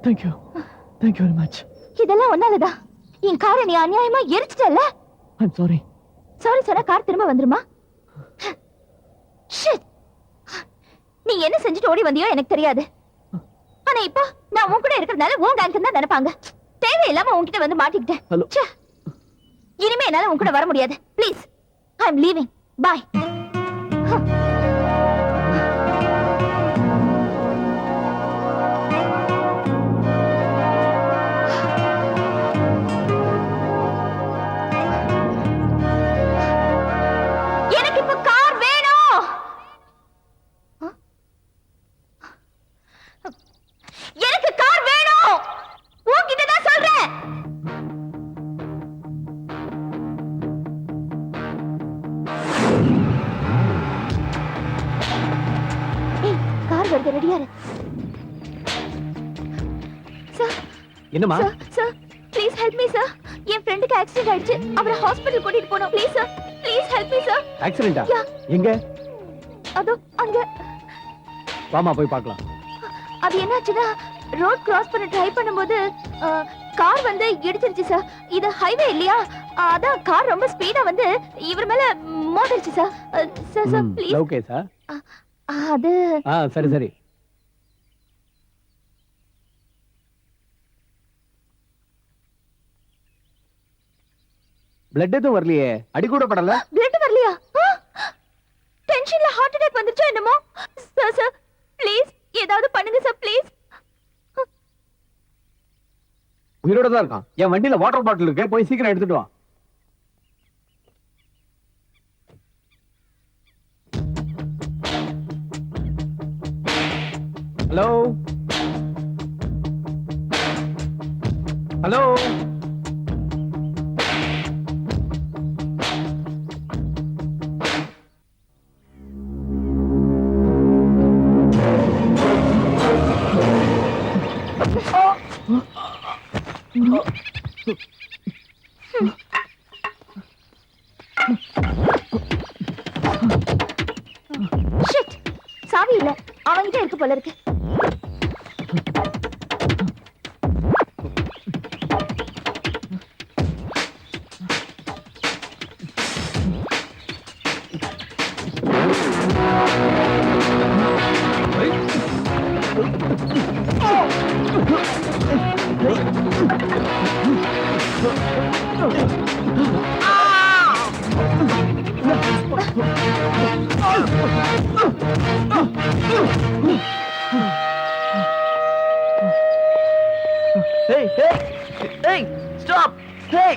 Thank you very much. இதெல்லாம் ஒன்னாலதான் என் காரை நீ அநியாயமா எரிச்சிட்டல்ல. I'm sorry. சாரி சொன்னா கார் திரும்ப வந்துருமா? நீ என்ன செஞ்சுட்டு ஓடி வந்தியோ எனக்கு தெரியாது. ஆனா இப்போ நான் உன் கூட இருக்கிறதுனால உன் கேங்க் தான் நினைப்பாங்க. தேவையில்லாம உன்கிட்ட வந்து மாட்டிக்கிட்டேன். இனிமே என்னால உன் கூட வர முடியாது. Please, I am leaving. Bye. எனக்கு இப்ப கார் வேணும். எனக்கு கார் வேணும். உன்கிட்ட தான் சொல்றேன். ஏய், கார் வருது, ரெடியா இரு. சார். என்னம்மா? Sir, please help me sir. என் ஃப்ரெண்டுக்கு ஆக்சிடென்ட் ஆயிடுச்சு. அவரை ஹாஸ்பிடல் கூட்டிட்டு போணும். Please sir, please help me sir. ஆக்சிடென்ட்டா? எங்க? அதோ அங்க. வாமா போய் பார்க்கலாம். அது என்னாச்சுன்னா ரோட் கிராஸ் பண்ண ட்ரை பண்ணும்போது கார் வந்து இடிச்சிருச்சு சார். இது ஹைவே இல்லையா, அதான் கார் ரொம்ப ஸ்பீடா வந்து இவர் மேல மோதிருச்சு sir. Sir sir please. Okay sir. அது சரி சரி. பிளட் எதுவும் வரலையே, அடி கூட படல. பிளட் வரலையா? டென்ஷன்ல ஹார்ட் அட்டாக் வந்துருச்சோ என்னமோ. சார் சார் ப்ளீஸ் ஏதாவது பண்ணுங்க சார் ப்ளீஸ். உயிரோட தான் இருக்கான். என் வண்டியில வாட்டர் பாட்டில் இருக்கு, போய் சீக்கிரம் எடுத்துட்டு வா. Hello hello. ஷிட், சாவி இல்ல. அவன்கிட்ட இருக்கு போல இருக்கு. Hey, hey, hey, stop! Hey!